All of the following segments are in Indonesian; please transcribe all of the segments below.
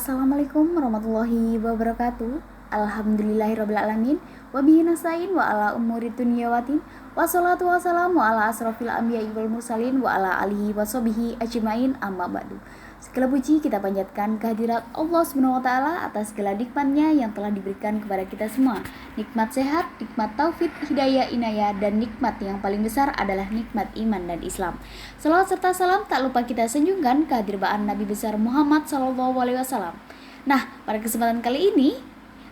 Assalamualaikum warahmatullahi wabarakatuh. Alhamdulillahirrabbilalamin. Wabihi nasta'in wa ala umuri dunya waddin. Wassalatu wassalamu ala asrofil anbiya'i wal mursalin wa ala alihi wa sahbihi ajmain, amma ba'du. Segala puji kita panjatkan kehadirat Allah Subhanahu wa taala atas segala nikmatnya yang telah diberikan kepada kita semua. Nikmat sehat, nikmat taufik, hidayah, inayah, dan nikmat yang paling besar adalah nikmat iman dan Islam. Salawat serta salam tak lupa kita sanjungkan kehadiran Nabi besar Muhammad SAW. Nah, pada kesempatan kali ini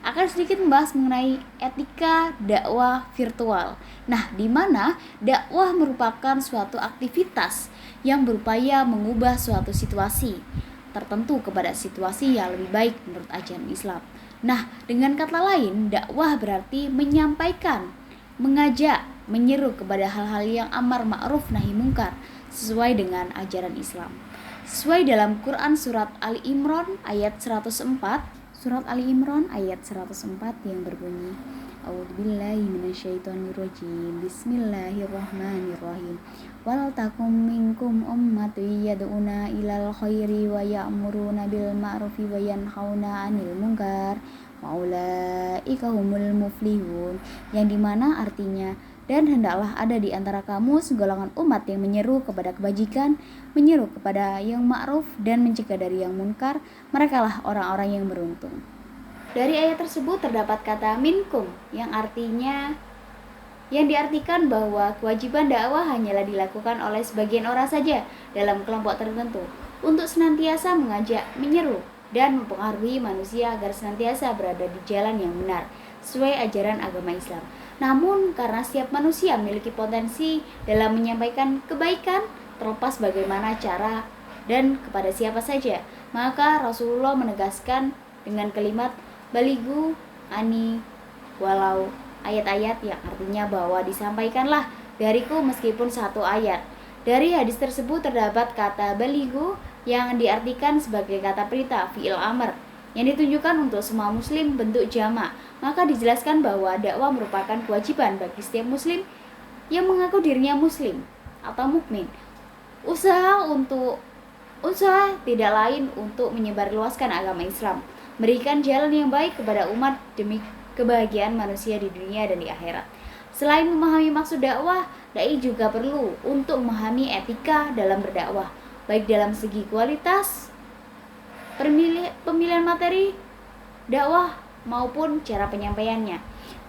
akan sedikit membahas mengenai etika dakwah virtual. Nah, di mana dakwah merupakan suatu aktivitas yang berupaya mengubah suatu situasi tertentu kepada situasi yang lebih baik menurut ajaran Islam. Nah, dengan kata lain, dakwah berarti menyampaikan, mengajak, menyeru kepada hal-hal yang amar ma'ruf nahi mungkar sesuai dengan ajaran Islam. Sesuai dalam Quran surat Ali Imran ayat 104, Surat Ali Imran ayat 104 yang berbunyi, A'udzubillahi minasyaitonirrajim. Bismillahirrahmanirrahim. Wal takum minkum ummatun yad'una ilal khairi wa ya'muruna bil ma'rufi wa yanhauna 'anil munkar wa ulaika humul muflihun. Yang dimana artinya, dan hendaklah ada di antara kamu segolongan umat yang menyeru kepada kebajikan, menyeru kepada yang ma'ruf dan mencegah dari yang munkar. Merekalah orang-orang yang beruntung. Dari ayat tersebut terdapat kata minkum yang diartikan bahwa kewajiban dakwah hanyalah dilakukan oleh sebagian orang saja dalam kelompok tertentu untuk senantiasa mengajak, menyeru, dan mempengaruhi manusia agar senantiasa berada di jalan yang benar sesuai ajaran agama Islam. Namun karena setiap manusia memiliki potensi dalam menyampaikan kebaikan, terlepas bagaimana cara dan kepada siapa saja, maka Rasulullah menegaskan dengan kalimat baligu ani walau, ayat-ayat yang artinya bahwa disampaikanlah dariku meskipun satu ayat. Dari hadis tersebut terdapat kata baligu yang diartikan sebagai kata perintah fi'il amr yang ditunjukkan untuk semua muslim bentuk jamak. Maka dijelaskan bahwa dakwah merupakan kewajiban bagi setiap muslim yang mengaku dirinya muslim atau mukmin. Usaha tidak lain untuk menyebarluaskan agama Islam, memberikan jalan yang baik kepada umat demi kebahagiaan manusia di dunia dan di akhirat. Selain memahami maksud dakwah, dai juga perlu untuk memahami etika dalam berdakwah, baik dalam segi kualitas, pemilihan materi dakwah maupun cara penyampaiannya.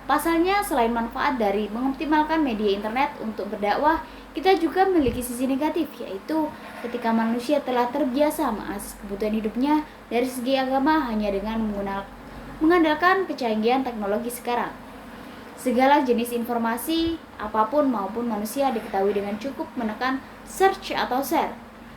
Pasalnya, selain manfaat dari mengoptimalkan media internet untuk berdakwah, kita juga memiliki sisi negatif, yaitu ketika manusia telah terbiasa mengakses kebutuhan hidupnya dari segi agama hanya dengan mengandalkan kecanggihan teknologi sekarang. Segala jenis informasi apapun maupun manusia diketahui dengan cukup menekan search atau share.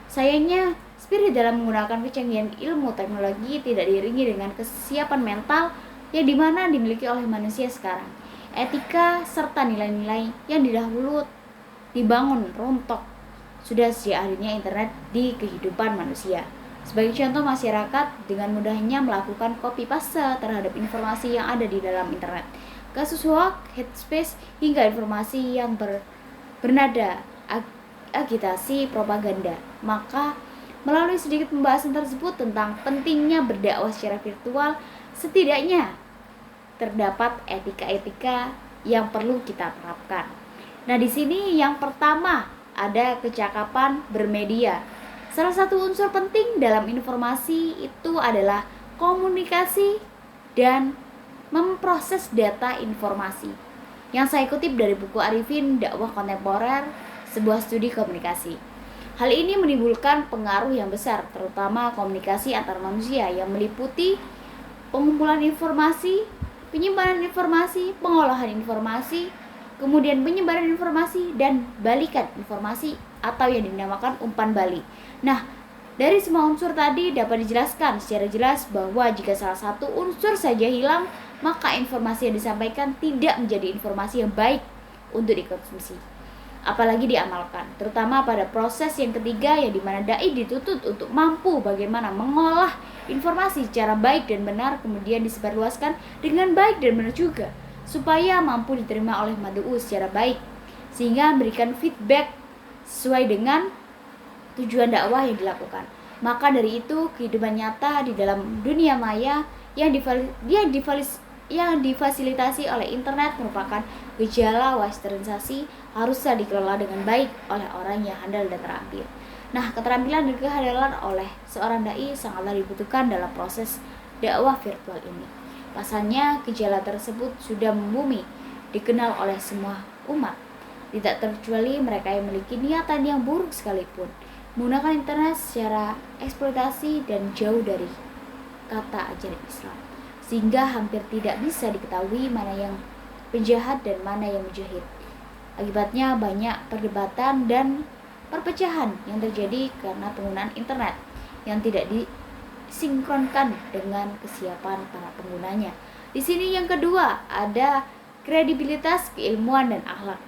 Sayangnya, spirit dalam menggunakan kecanggihan ilmu teknologi tidak diiringi dengan kesiapan mental yang dimana dimiliki oleh manusia sekarang. Etika serta nilai-nilai yang didahulu dibangun rontok sudah sejak hadirnya internet di kehidupan manusia. Sebagai contoh, masyarakat dengan mudahnya melakukan copy paste terhadap informasi yang ada di dalam internet. Kasus hoax, hate speech, hingga informasi yang bernada agitasi propaganda. Maka melalui sedikit pembahasan tersebut tentang pentingnya berdakwah secara virtual, setidaknya terdapat etika-etika yang perlu kita terapkan. Nah, di sini yang pertama ada kecakapan bermedia. Salah satu unsur penting dalam informasi itu adalah komunikasi dan memproses data informasi. Yang saya kutip dari buku Arifin Dakwah Kontemporer, sebuah studi komunikasi. Hal ini menimbulkan pengaruh yang besar, terutama komunikasi antar manusia yang meliputi pengumpulan informasi, penyimpanan informasi, pengolahan informasi, kemudian penyebaran informasi, dan balikan informasi atau yang dinamakan umpan balik. Nah, dari semua unsur tadi dapat dijelaskan secara jelas bahwa jika salah satu unsur saja hilang, maka informasi yang disampaikan tidak menjadi informasi yang baik untuk dikonsumsi, apalagi diamalkan, terutama pada proses yang ketiga yang dimana dai dituntut untuk mampu bagaimana mengolah informasi secara baik dan benar, kemudian disebarluaskan dengan baik dan benar juga, supaya mampu diterima oleh mad'u secara baik, sehingga memberikan feedback sesuai dengan tujuan dakwah yang dilakukan. Maka dari itu, kehidupan nyata di dalam dunia maya yang difasilitasi oleh internet merupakan gejala westernisasi, harusnya dikelola dengan baik oleh orang yang handal dan terampil. Nah, keterampilan dan kehandalan oleh seorang dai sangatlah dibutuhkan dalam proses dakwah virtual ini. Pasalnya, gejala tersebut sudah membumi, dikenal oleh semua umat, tidak terkecuali mereka yang memiliki niatan yang buruk sekalipun, menggunakan internet secara eksploitasi dan jauh dari kata ajaran Islam, sehingga hampir tidak bisa diketahui mana yang penjahat dan mana yang mujahid. Akibatnya banyak perdebatan dan perpecahan yang terjadi karena penggunaan internet yang tidak disinkronkan dengan kesiapan para penggunanya. Di sini yang kedua ada kredibilitas keilmuan dan akhlak.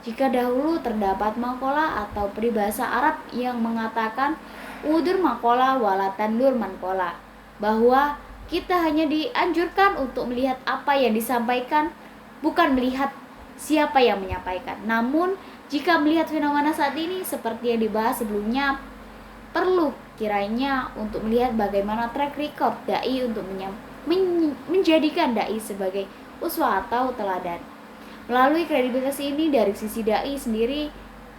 Jika dahulu terdapat maqalah atau peribahasa Arab yang mengatakan udur maqalah wala tandur manqalah, bahwa kita hanya dianjurkan untuk melihat apa yang disampaikan, bukan melihat siapa yang menyampaikan. Namun, jika melihat fenomena saat ini seperti yang dibahas sebelumnya, perlu kiranya untuk melihat bagaimana track record dai untuk menjadikan dai sebagai uswah atau teladan. Melalui kredibilitas ini dari sisi dai sendiri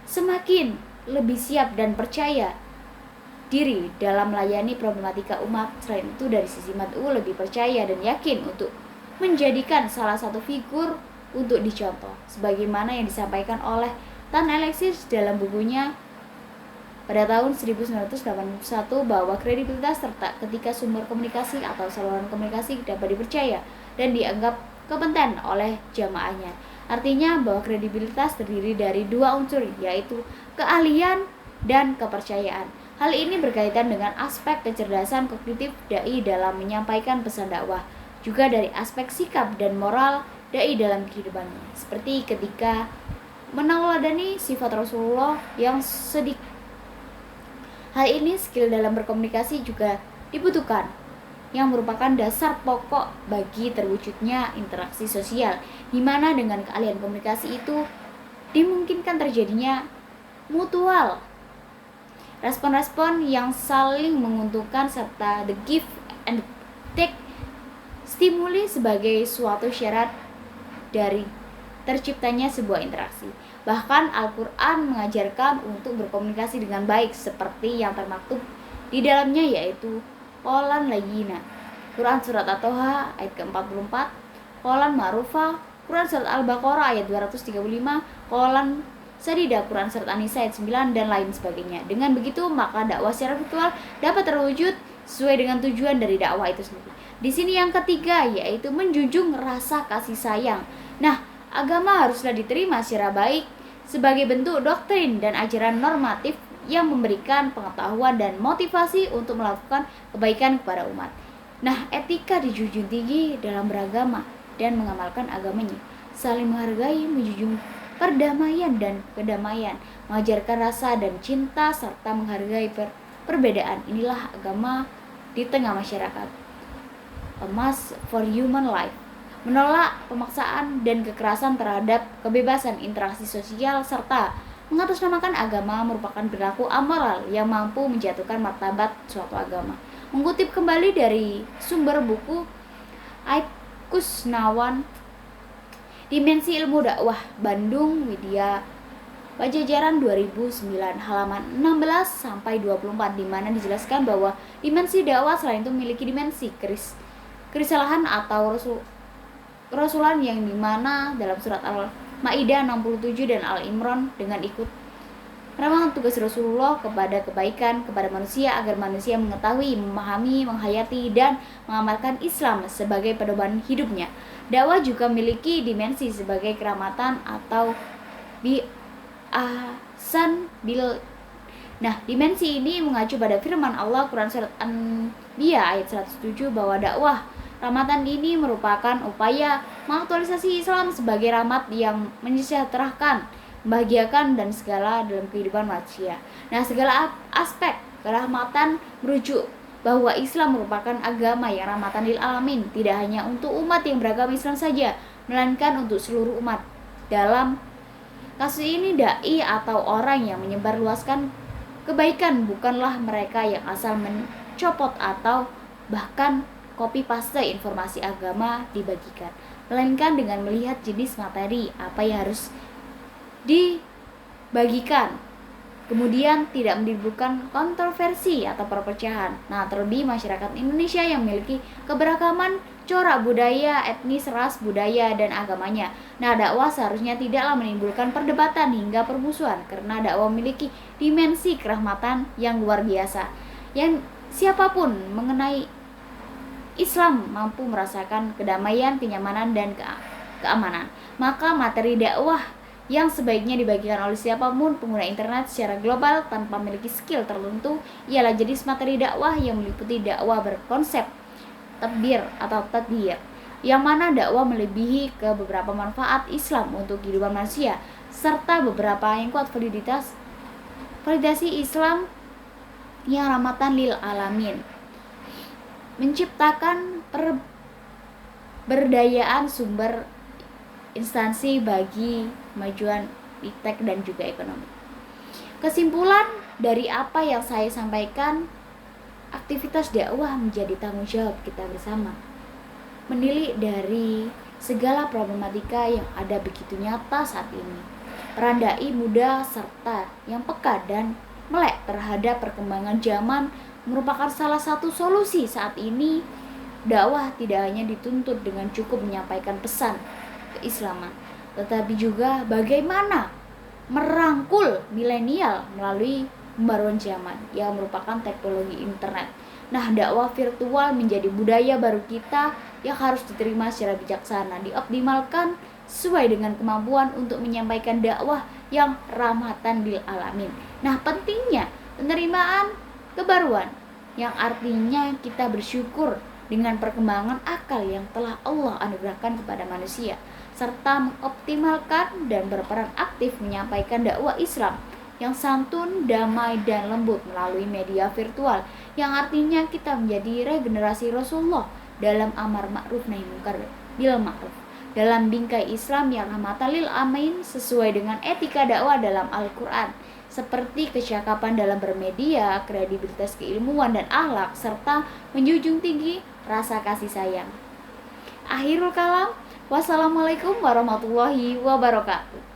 semakin lebih siap dan percaya diri dalam melayani problematika umat. Selain itu dari sisi mad'u lebih percaya dan yakin untuk menjadikan salah satu figur untuk dicontoh, sebagaimana yang disampaikan oleh Tan Alexis dalam bukunya pada tahun 1981 bahwa kredibilitas serta ketika sumber komunikasi atau saluran komunikasi dapat dipercaya dan dianggap kompeten oleh jamaahnya. Artinya bahwa kredibilitas terdiri dari dua unsur, yaitu keahlian dan kepercayaan. Hal ini berkaitan dengan aspek kecerdasan kognitif dai dalam menyampaikan pesan dakwah, juga dari aspek sikap dan moral dai dalam kehidupannya, seperti ketika meneladani sifat Rasulullah yang sedikit. Hal ini skill dalam berkomunikasi juga dibutuhkan, yang merupakan dasar pokok bagi terwujudnya interaksi sosial, di mana dengan keahlian komunikasi itu dimungkinkan terjadinya mutual respon-respon yang saling menguntungkan serta the give and take stimuli sebagai suatu syarat dari terciptanya sebuah interaksi. Bahkan Al-Quran mengajarkan untuk berkomunikasi dengan baik seperti yang termaktub di dalamnya, yaitu Qolan Layyina, Quran Surat At-Toha ayat ke-44, Qolan Ma'rufah, Quran Surat Al-Baqarah ayat 235, Qolan Sadida, Quran Surat An-Nisa ayat 9, dan lain sebagainya. Dengan begitu, maka dakwah secara virtual dapat terwujud sesuai dengan tujuan dari dakwah itu sendiri. Di sini yang ketiga, yaitu menjunjung rasa kasih sayang. Nah, agama haruslah diterima secara baik sebagai bentuk doktrin dan ajaran normatif yang memberikan pengetahuan dan motivasi untuk melakukan kebaikan kepada umat. Nah, etika dijunjung tinggi dalam beragama dan mengamalkan agamanya, saling menghargai, menjunjung perdamaian dan kedamaian, mengajarkan rasa dan cinta serta menghargai perbedaan. Inilah agama di tengah masyarakat. A mass for human life. Menolak pemaksaan dan kekerasan terhadap kebebasan interaksi sosial serta mengatasnamakan agama merupakan perilaku amoral yang mampu menjatuhkan martabat suatu agama. Mengutip kembali dari sumber buku Aib Kusnawan, Dimensi Ilmu Dakwah, Bandung, Widya Pajajaran 2009, halaman 16 sampai 24, di mana dijelaskan bahwa dimensi dakwah selain itu memiliki dimensi kerisalahan atau kerasulan, yang dimana dalam surat Al-Maidah 67 dan Al-Imran dengan ikut merupakan tugas Rasulullah kepada kebaikan kepada manusia agar manusia mengetahui, memahami, menghayati, dan mengamalkan Islam sebagai pedoman hidupnya. Dakwah juga memiliki dimensi sebagai keramatan atau bi'ahsan bil. Nah, dimensi ini mengacu pada firman Allah Quran Surat An-Biya ayat 107 bahwa dakwah rahmatan ini merupakan upaya mengaktualisasi Islam sebagai rahmat yang mensejahterakan, membahagiakan, dan segala dalam kehidupan manusia. Nah, segala aspek kerahmatan merujuk bahwa Islam merupakan agama yang rahmatan lil alamin, tidak hanya untuk umat yang beragama Islam saja, melainkan untuk seluruh umat. Dalam kasus ini, dai atau orang yang menyebarluaskan kebaikan bukanlah mereka yang asal mencopot atau bahkan copy paste informasi agama dibagikan, melainkan dengan melihat jenis materi apa yang harus dibagikan, kemudian tidak menimbulkan kontroversi atau perpecahan. Nah, terlebih masyarakat Indonesia yang memiliki keberagaman corak budaya, etnis, ras, budaya, dan agamanya. Nah, dakwah seharusnya tidaklah menimbulkan perdebatan hingga permusuhan, karena dakwah memiliki dimensi kerahmatan yang luar biasa. Yang siapapun mengenai Islam mampu merasakan kedamaian, kenyamanan, dan keamanan. Maka materi dakwah yang sebaiknya dibagikan oleh siapapun pengguna internet secara global tanpa memiliki skill tertentu ialah jenis materi dakwah yang meliputi dakwah berkonsep tabdir atau tadbir, yang mana dakwah melebihi ke beberapa manfaat Islam untuk kehidupan manusia, serta beberapa yang kuat validasi Islam yang rahmatan lil alamin, menciptakan pemberdayaan sumber instansi bagi kemajuan iptek dan juga ekonomi. Kesimpulan dari apa yang saya sampaikan, aktivitas dakwah menjadi tanggung jawab kita bersama. Menilik dari segala problematika yang ada begitu nyata saat ini, perandai muda serta yang peka dan melek terhadap perkembangan zaman merupakan salah satu solusi saat ini. Dakwah tidak hanya dituntut dengan cukup menyampaikan pesan keislaman, tetapi juga bagaimana merangkul milenial melalui pembaruan zaman yang merupakan teknologi internet. Nah, dakwah virtual menjadi budaya baru kita yang harus diterima secara bijaksana, dioptimalkan sesuai dengan kemampuan untuk menyampaikan dakwah yang rahmatan lil alamin. Nah, pentingnya penerimaan kebaruan yang artinya kita bersyukur dengan perkembangan akal yang telah Allah anugerahkan kepada manusia, serta mengoptimalkan dan berperan aktif menyampaikan dakwah Islam yang santun, damai, dan lembut melalui media virtual, yang artinya kita menjadi regenerasi Rasulullah dalam amar ma'ruf nahi munkar bil ma'ruf, dalam bingkai Islam yang rahmatan lil alamin sesuai dengan etika dakwah dalam Al-Quran, seperti kecakapan dalam bermedia, kredibilitas keilmuan dan akhlak, serta menjunjung tinggi rasa kasih sayang. Akhirul kalam, wassalamualaikum warahmatullahi wabarakatuh.